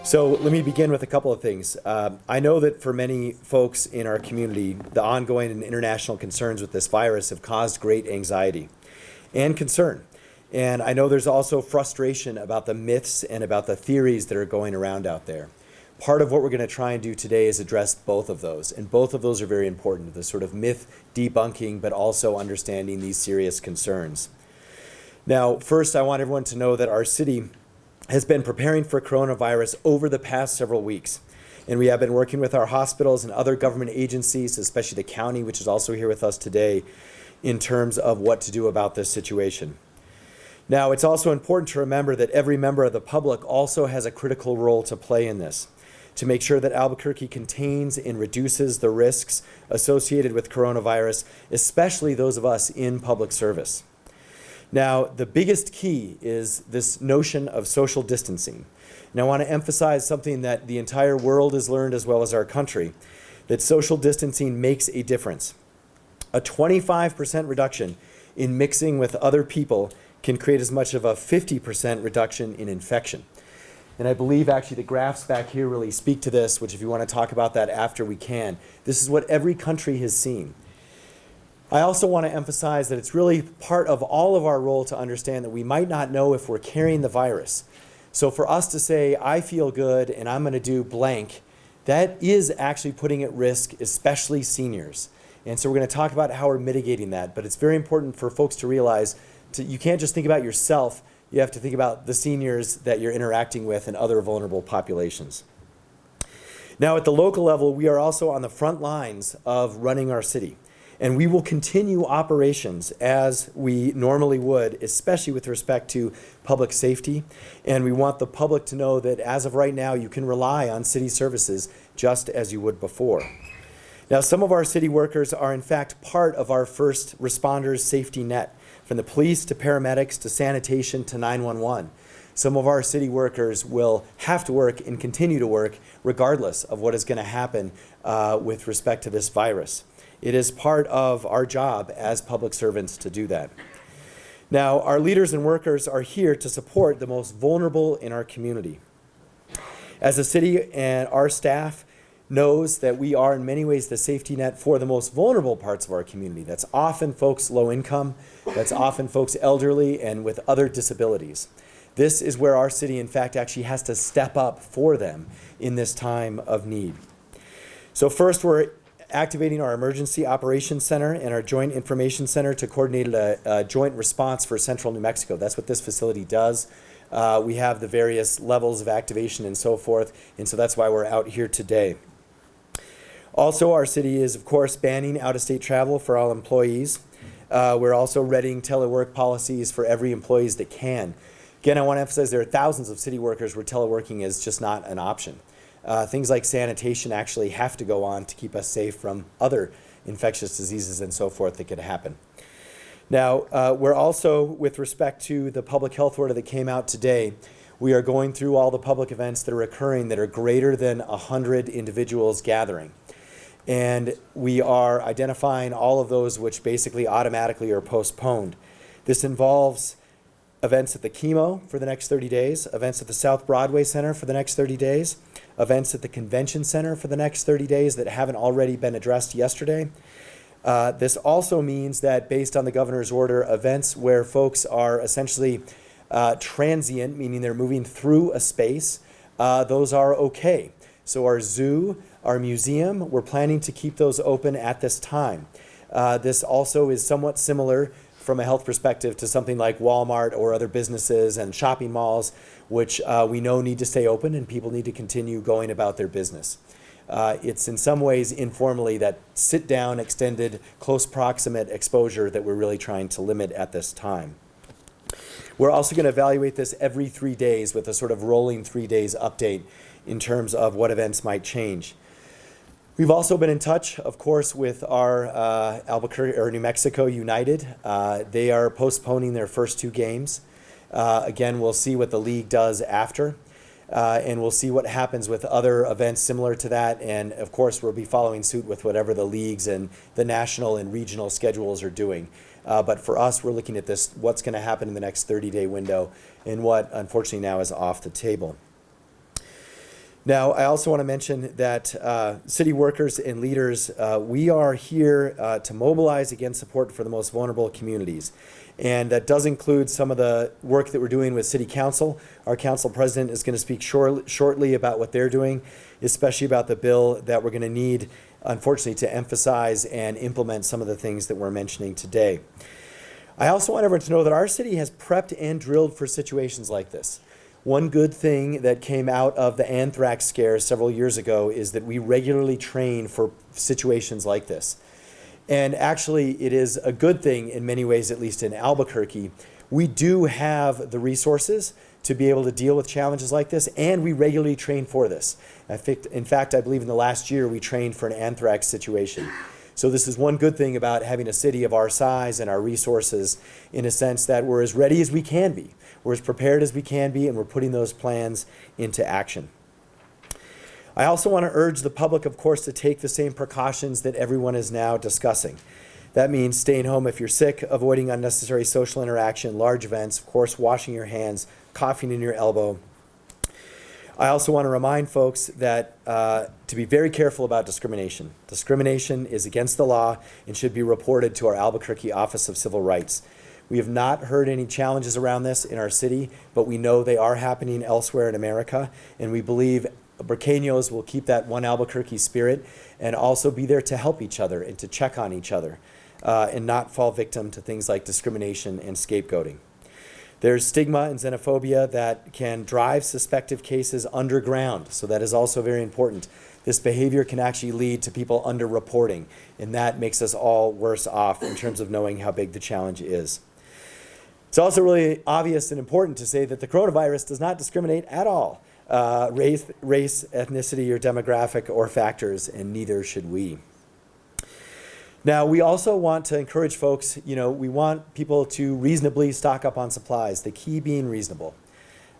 So let me begin with a couple of things. I know that for many folks in our community, the ongoing and international concerns with this virus have caused great anxiety and concern. And I know there's also frustration about the myths and about the theories that are going around out there. Part of what we're going to try and do today is address both of those. And both of those are very important, the sort of myth debunking, but also understanding these serious concerns. Now, first, I want everyone to know that our city has been preparing for coronavirus over the past several weeks. And we have been working with our hospitals and other government agencies, especially the county, which is also here with us today, in terms of what to do about this situation. Now, it's also important to remember that every member of the public also has a critical role to play in this, to make sure that Albuquerque contains and reduces the risks associated with coronavirus, especially those of us in public service. Now, the biggest key is this notion of social distancing. And I want to emphasize something that the entire world has learned as well as our country, that social distancing makes a difference. A 25% reduction in mixing with other people can create as much of a 50% reduction in infection. And I believe actually the graphs back here really speak to this, which if you want to talk about that after, we can. This is what every country has seen. I also want to emphasize that it's really part of all of our role to understand that we might not know if we're carrying the virus. So for us to say, I feel good and I'm going to do blank, that is actually putting at risk, especially seniors. And so we're going to talk about how we're mitigating that. But it's very important for folks to realize you can't just think about yourself. You have to think about the seniors that you're interacting with and other vulnerable populations. Now, at the local level, we are also on the front lines of running our city. And we will continue operations as we normally would, especially with respect to public safety. And we want the public to know that as of right now, you can rely on city services just as you would before. Now, some of our city workers are in fact part of our first responders safety net, from the police to paramedics to sanitation to 911. Some of our city workers will have to work and continue to work regardless of what is going to happen with respect to this virus. It is part of our job as public servants to do that. Now, our leaders and workers are here to support the most vulnerable in our community. As a city, and our staff knows that we are in many ways the safety net for the most vulnerable parts of our community. That's often folks low income, that's often folks elderly and with other disabilities. This is where our city, in fact, actually has to step up for them in this time of need. So first, we're activating our Emergency Operations Center and our Joint Information Center to coordinate a joint response for Central New Mexico. That's what this facility does. We have the various levels of activation and so forth, and so that's why we're out here today. Also, our city is, of course, banning out-of-state travel for all employees. We're also readying telework policies for every employee that can. Again, I want to emphasize there are thousands of city workers where teleworking is just not an option. Things like sanitation actually have to go on to keep us safe from other infectious diseases and so forth that could happen. Now, we're also, with respect to the public health order that came out today, we are going through all the public events that are occurring that are greater than 100 individuals gathering. And we are identifying all of those which basically automatically are postponed. This involves events at the Chemo for the next 30 days, events at the South Broadway Center for the next 30 days, events at the Convention Center for the next 30 days that haven't already been addressed yesterday. This also means that based on the governor's order, events where folks are essentially transient, meaning they're moving through a space, those are okay. So our zoo, our museum, we're planning to keep those open at this time. This also is somewhat similar from a health perspective to something like Walmart or other businesses and shopping malls, which we know need to stay open and people need to continue going about their business. It's in some ways informally that sit-down, extended, close proximate exposure that we're really trying to limit at this time. We're also going to evaluate this every 3 days with a sort of rolling 3 days update in terms of what events might change. We've also been in touch, of course, with our Albuquerque or New Mexico United. They are postponing their first 2 games. Again, we'll see what the league does after, and we'll see what happens with other events similar to that. And of course, we'll be following suit with whatever the leagues and the national and regional schedules are doing. But for us, we're looking at this, what's going to happen in the next 30-day window and what, unfortunately, now is off the table. Now, I also want to mention that city workers and leaders, we are here to mobilize against support for the most vulnerable communities. And that does include some of the work that we're doing with City Council. Our council president is going to speak shortly about what they're doing, especially about the bill that we're going to need, unfortunately, to emphasize and implement some of the things that we're mentioning today. I also want everyone to know that our city has prepped and drilled for situations like this. One good thing that came out of the anthrax scare several years ago is that we regularly train for situations like this. And actually, it is a good thing in many ways, at least in Albuquerque. We do have the resources to be able to deal with challenges like this, and we regularly train for this. In fact, I believe in the last year we trained for an anthrax situation. So this is one good thing about having a city of our size and our resources, in a sense that we're as ready as we can be. We're as prepared as we can be, and we're putting those plans into action. I also want to urge the public, of course, to take the same precautions that everyone is now discussing. That means staying home if you're sick, avoiding unnecessary social interaction, large events, of course, washing your hands, coughing in your elbow. I also want to remind folks that to be very careful about discrimination. Discrimination is against the law and should be reported to our Albuquerque Office of Civil Rights. We have not heard any challenges around this in our city, but we know they are happening elsewhere in America, and we believe Burqueños will keep that one Albuquerque spirit and also be there to help each other and to check on each other and not fall victim to things like discrimination and scapegoating. There's stigma and xenophobia that can drive suspected cases underground, so that is also very important. This behavior can actually lead to people underreporting, and that makes us all worse off in terms of knowing how big the challenge is. It's also really obvious and important to say that the coronavirus does not discriminate at all. Race, ethnicity, or demographic or factors, and neither should we. Now, we also want to encourage folks, we want people to reasonably stock up on supplies, the key being reasonable.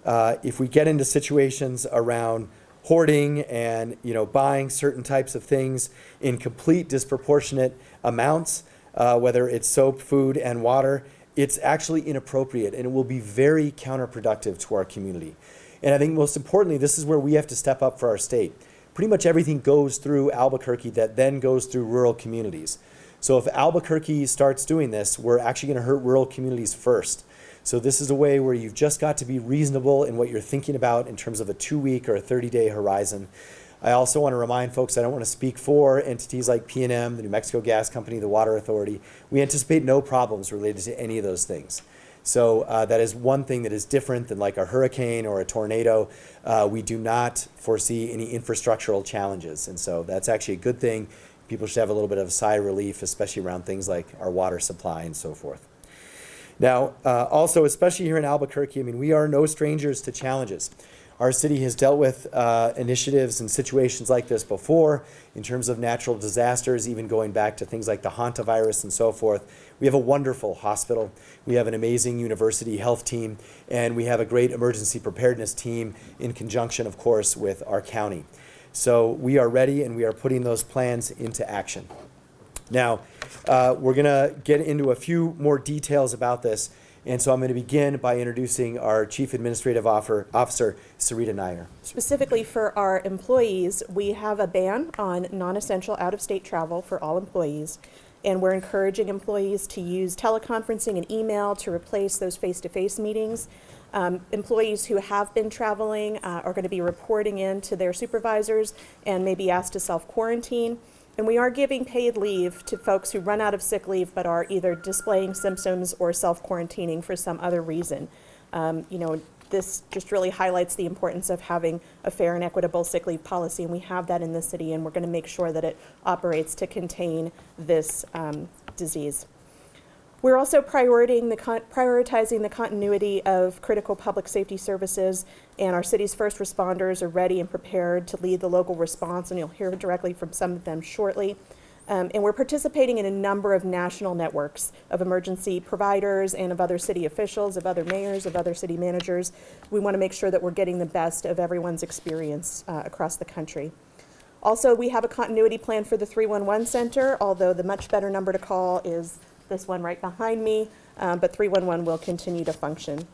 If we get into situations around hoarding and, buying certain types of things in complete disproportionate amounts, whether it's soap, food, and water, it's actually inappropriate, and it will be very counterproductive to our community. And I think most importantly, this is where we have to step up for our state. Pretty much everything goes through Albuquerque that then goes through rural communities. So if Albuquerque starts doing this, we're actually going to hurt rural communities first. So this is a way where you've just got to be reasonable in what you're thinking about in terms of a 2-week or a 30-day horizon. I also want to remind folks, I don't want to speak for entities like PNM, the New Mexico Gas Company, the Water Authority. We anticipate no problems related to any of those things. So that is one thing that is different than like a hurricane or a tornado. We do not foresee any infrastructural challenges. And so that's actually a good thing. People should have a little bit of a sigh of relief, especially around things like our water supply and so forth. Now, also, especially here in Albuquerque, we are no strangers to challenges. Our city has dealt with initiatives and situations like this before in terms of natural disasters, even going back to things like the hantavirus and so forth. We have a wonderful hospital. We have an amazing university health team, and we have a great emergency preparedness team in conjunction, of course, with our county. So we are ready, and we are putting those plans into action. Now, we're going to get into a few more details about this. And so I'm going to begin by introducing our Chief Administrative Officer, Sarita Nair. Specifically for our employees, we have a ban on non-essential out-of-state travel for all employees. And we're encouraging employees to use teleconferencing and email to replace those face-to-face meetings. Employees who have been traveling are going to be reporting in to their supervisors and may be asked to self-quarantine. And we are giving paid leave to folks who run out of sick leave but are either displaying symptoms or self-quarantining for some other reason. This just really highlights the importance of having a fair and equitable sick leave policy, and we have that in the city, and we're going to make sure that it operates to contain this disease. We're also prioritizing the continuity of critical public safety services, and our city's first responders are ready and prepared to lead the local response, and you'll hear directly from some of them shortly. And we're participating in a number of national networks of emergency providers and of other city officials, of other mayors, of other city managers. We want to make sure that we're getting the best of everyone's experience across the country. Also, we have a continuity plan for the 311 center, although the much better number to call is this one right behind me, but 311 will continue to function.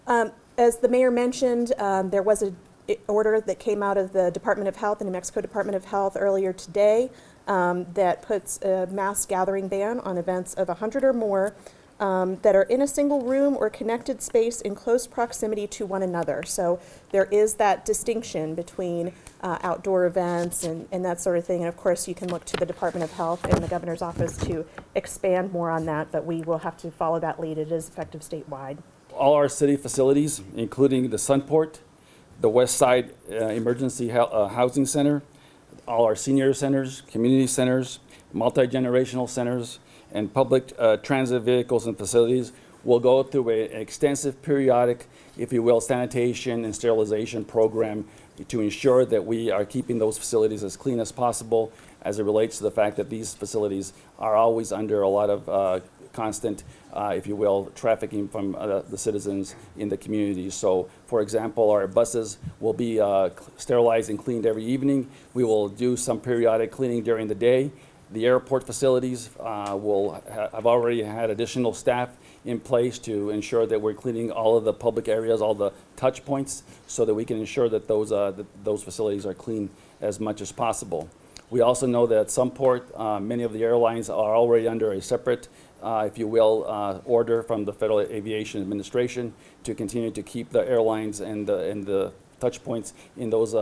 As the mayor mentioned, there was a order that came out of the Department of Health, the New Mexico Department of Health earlier today, that puts a mass gathering ban on events of 100 or more that are in a single room or connected space in close proximity to one another. So there is that distinction between outdoor events and that sort of thing. And of course, you can look to the Department of Health and the Governor's Office to expand more on that, but we will have to follow that lead. It is effective statewide. All our city facilities, including the Sunport, the West Side Emergency Housing Center, all our senior centers, community centers, multi-generational centers, and public transit vehicles and facilities will go through an extensive periodic, if you will, sanitation and sterilization program to ensure that we are keeping those facilities as clean as possible as it relates to the fact that these facilities are always under a lot of constant, if you will, trafficking from the citizens in the community. So, for example, our buses will be sterilized and cleaned every evening. We will do some periodic cleaning during the day. The airport facilities have already had additional staff in place to ensure that we're cleaning all of the public areas, all the touch points, so that we can ensure that those facilities are clean as much as possible. We also know that at some port, many of the airlines are already under a separate, if you will, order from the Federal Aviation Administration to continue to keep the airlines and the touch points in those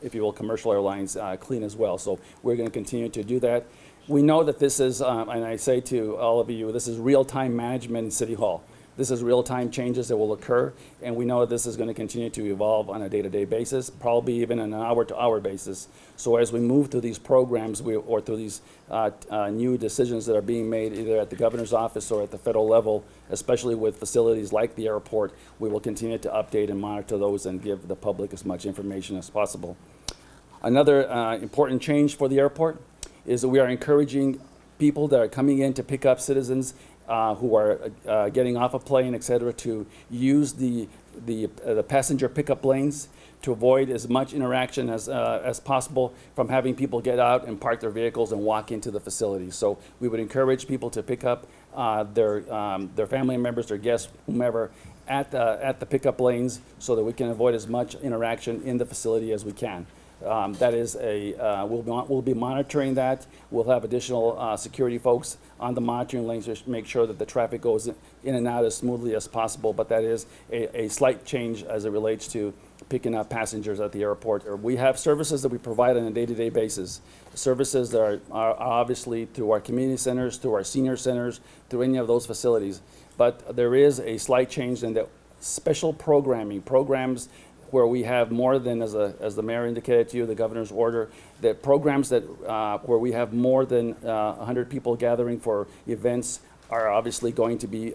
if you will, commercial airlines clean as well. So we're going to continue to do that. We know that this is, and I say to all of you, this is real-time management in City Hall. This is real-time changes that will occur, and we know that this is going to continue to evolve on a day-to-day basis, probably even on an hour-to-hour basis. So as we move through these programs or through these new decisions that are being made either at the governor's office or at the federal level, especially with facilities like the airport, we will continue to update and monitor those and give the public as much information as possible. Another important change for the airport is that we are encouraging people that are coming in to pick up citizens who are getting off a plane, et cetera, to use the passenger pickup lanes to avoid as much interaction as possible from having people get out and park their vehicles and walk into the facility. So we would encourage people to pick up their family members, their guests, whomever, at the pickup lanes so that we can avoid as much interaction in the facility as we can. That is we'll be monitoring that. We'll have additional security folks on the monitoring lanes to make sure that the traffic goes in and out as smoothly as possible, but that is a slight change as it relates to picking up passengers at the airport. We have services that we provide on a day-to-day basis. Services that are obviously through our community centers, through our senior centers, through any of those facilities. But there is a slight change in that special programs where we have more than, as the mayor indicated to you, the governor's order, that programs that where we have more than 100 people gathering for events are obviously going to be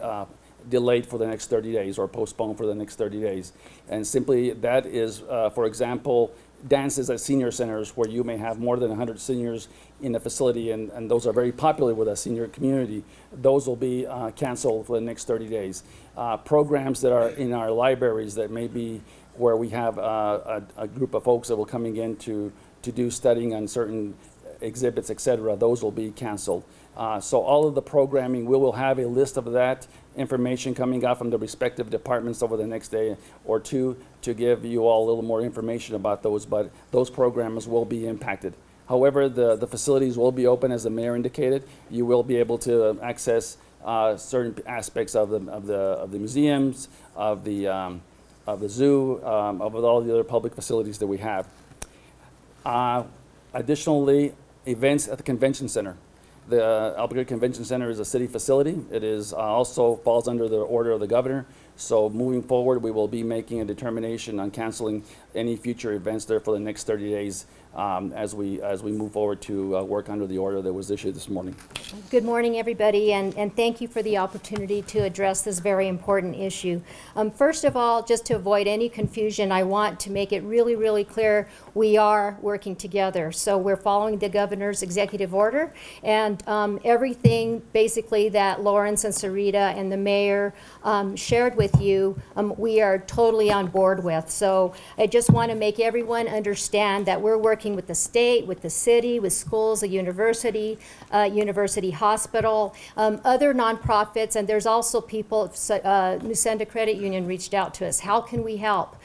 delayed for the next 30 days or postponed for the next 30 days. And simply that is, for example, dances at senior centers where you may have more than 100 seniors in the facility, and those are very popular with our senior community. Those will be canceled for the next 30 days. Programs that are in our libraries that may be where we have a group of folks that will coming in to do studying on certain exhibits, et cetera, those will be canceled. So all of the programming, we will have a list of that information coming out from the respective departments over the next day or two to give you all a little more information about those, but those programs will be impacted. However, the facilities will be open, as the mayor indicated. You will be able to access certain aspects of the museums, of the zoo, of all the other public facilities that we have. Additionally, events at the convention center. The Albuquerque Convention Center is a city facility. It is also falls under the order of the governor. So moving forward, we will be making a determination on canceling any future events there for the next 30 days as we move forward to work under the order that was issued this morning. Good morning, everybody, and thank you for the opportunity to address this very important issue. First of all, just to avoid any confusion, I want to make it really, really clear we are working together. So we're following the governor's executive order, and everything basically that Lawrence and Sarita and the mayor shared with with you, we are totally on board with. So I just want to make everyone understand that we're working with the state, with the city, with schools, a university, university hospital, other nonprofits, and there's also people, Nusenda Credit Union reached out to us. How can we help?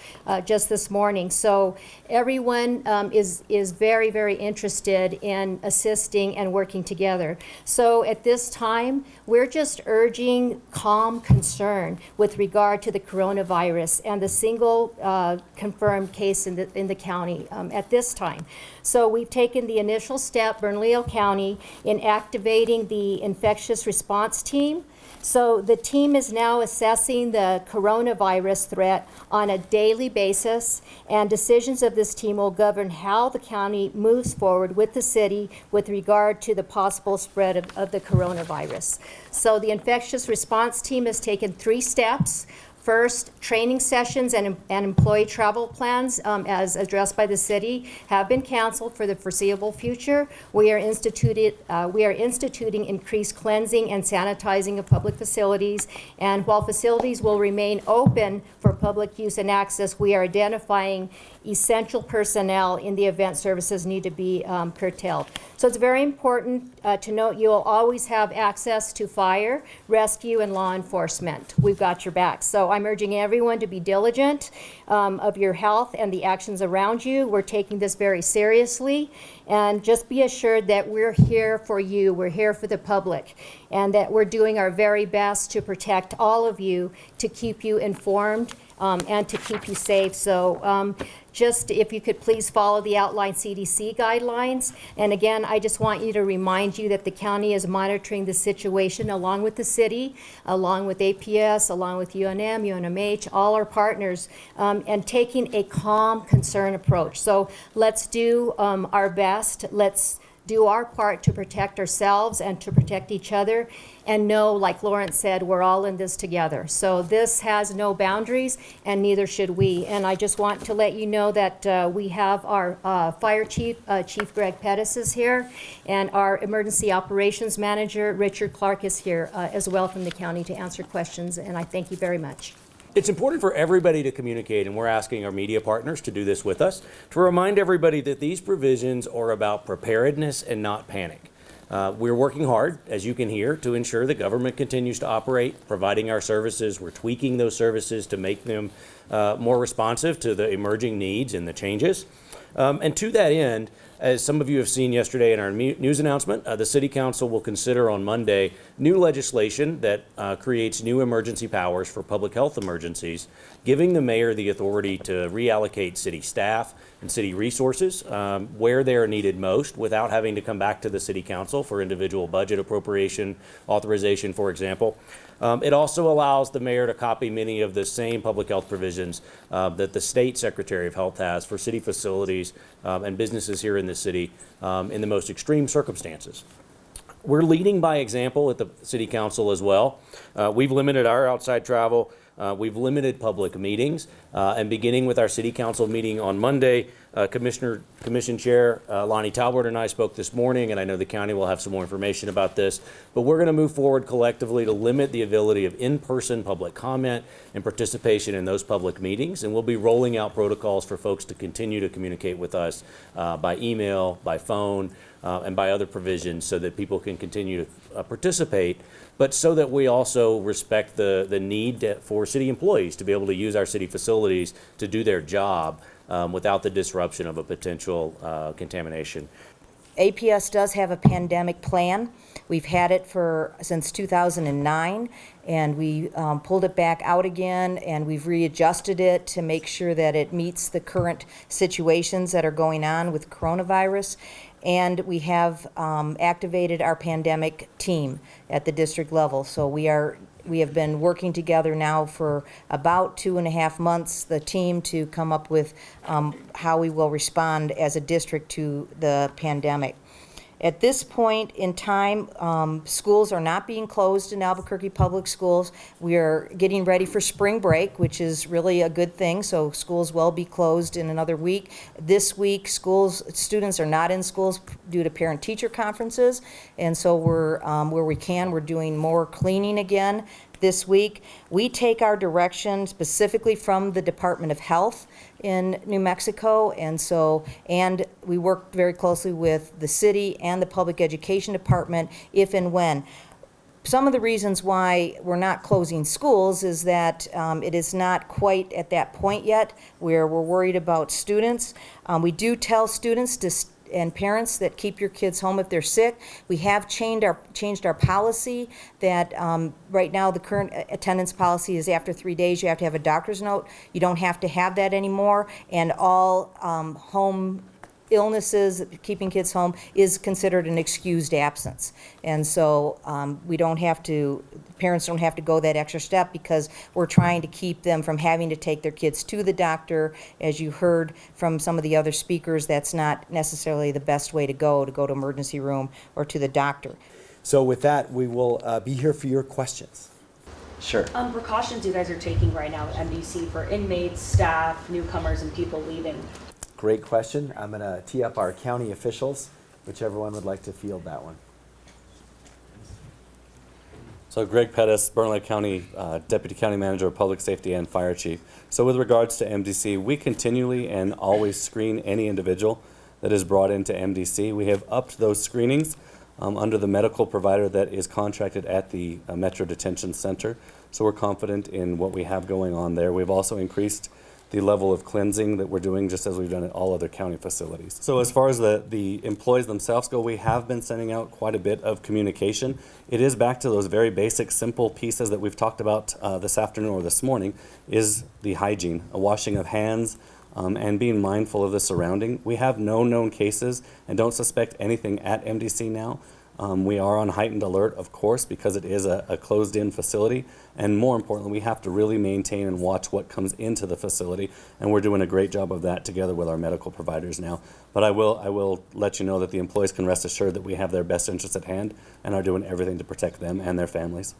Just this morning. So everyone is very, very interested in assisting and working together. So at this time, we're just urging calm concern with regard to the coronavirus and the single confirmed case in the county at this time. So we've taken the initial step, Bernalillo County, in activating the infectious response team. So the team is now assessing the coronavirus threat on a daily basis, and decisions of this team will govern how the county moves forward with the city with regard to the possible spread of the coronavirus. So the infectious response team has taken 3 steps. First, training sessions and employee travel plans, as addressed by the city, have been canceled for the foreseeable future. We are instituting increased cleansing and sanitizing of public facilities. And while facilities will remain open for public use and access, we are identifying essential personnel in the event services need to be curtailed. So it's very important to note you will always have access to fire, rescue, and law enforcement. We've got your back. So I'm urging everyone to be diligent of your health and the actions around you. We're taking this very seriously, and just be assured that we're here for you. We're here for the public, and that we're doing our very best to protect all of you, to keep you informed, and to keep you safe. So just if you could please follow the outlined CDC guidelines. And again, I just want you to remind you that the county is monitoring the situation along with the city, along with APS, along with UNM, UNMH, all our partners, and taking a calm, concerned approach. So let's do our best. Let's do our part to protect ourselves and to protect each other, and know, like Lawrence said, we're all in this together. So this has no boundaries, and neither should we. And I just want to let you know that we have our fire chief, Chief Greg Pettis is here, and our emergency operations manager, Richard Clark, is here as well from the county to answer questions, and I thank you very much. It's important for everybody to communicate, and we're asking our media partners to do this with us, to remind everybody that these provisions are about preparedness and not panic. We're working hard, as you can hear, to ensure the government continues to operate, providing our services. We're tweaking those services to make them more responsive to the emerging needs and the changes. And to that end, as some of you have seen yesterday in our news announcement, the City Council will consider on Monday new legislation that creates new emergency powers for public health emergencies, giving the mayor the authority to reallocate city staff and city resources where they are needed most without having to come back to the City Council for individual budget appropriation authorization, for example. It also allows the mayor to copy many of the same public health provisions that the state secretary of health has for city facilities and businesses here in the city in the most extreme circumstances. We're leading by example at the City Council as well. We've limited our outside travel. We've limited public meetings, and beginning with our City Council meeting on Monday, Commission Chair Lonnie Talbert and I spoke this morning, and I know the county will have some more information about this, but we're going to move forward collectively to limit the ability of in-person public comment and participation in those public meetings, and we'll be rolling out protocols for folks to continue to communicate with us by email, by phone, and by other provisions so that people can continue to participate, but so that we also respect the need for city employees to be able to use our city facilities to do their job without the disruption of a potential contamination. APS does have a pandemic plan. We've had it since 2009, and we pulled it back out again, and we've readjusted it to make sure that it meets the current situations that are going on with coronavirus. And we have activated our pandemic team at the district level. So we have been working together now for about 2.5 months, the team, to come up with how we will respond as a district to the pandemic. At this point in time, schools are not being closed in Albuquerque Public Schools. We are getting ready for spring break, which is really a good thing, so schools will be closed in another week. This week, students are not in schools due to parent-teacher conferences, and so we're, where we can, we're doing more cleaning again this week. We take our direction specifically from the Department of Health in New Mexico, and we work very closely with the city and the Public Education Department if and when. Some of the reasons why we're not closing schools is that it is not quite at that point yet where we're worried about students. We do tell students and parents that keep your kids home if they're sick. We have changed our policy that right now the current attendance policy is after 3 days you have to have a doctor's note. You don't have to have that anymore, and all home illnesses, keeping kids home is considered an excused absence. And so parents don't have to go that extra step because we're trying to keep them from having to take their kids to the doctor. As you heard from some of the other speakers, that's not necessarily the best way to go to emergency room or to the doctor. So with that, we will be here for your questions. Sure. Precautions you guys are taking right now at MDC for inmates, staff, newcomers, and people leaving? Great question. I'm going to tee up our county officials, whichever one would like to field that one. So Greg Pettis, Bernalillo County Deputy County Manager of Public Safety and Fire Chief. So with regards to MDC, we continually and always screen any individual that is brought into MDC. We have upped those screenings under the medical provider that is contracted at the Metro Detention Center. So we're confident in what we have going on there. We've also increased the level of cleansing that we're doing, just as we've done at all other county facilities. So as far as the employees themselves go, we have been sending out quite a bit of communication. It is back to those very basic, simple pieces that we've talked about this afternoon or this morning, is the hygiene, a washing of hands, and being mindful of the surrounding. We have no known cases and don't suspect anything at MDC now. We are on heightened alert, of course, because it is a closed-in facility, and more importantly, we have to really maintain and watch what comes into the facility, and we're doing a great job of that together with our medical providers now. But I will let you know that the employees can rest assured that we have their best interests at hand and are doing everything to protect them and their families.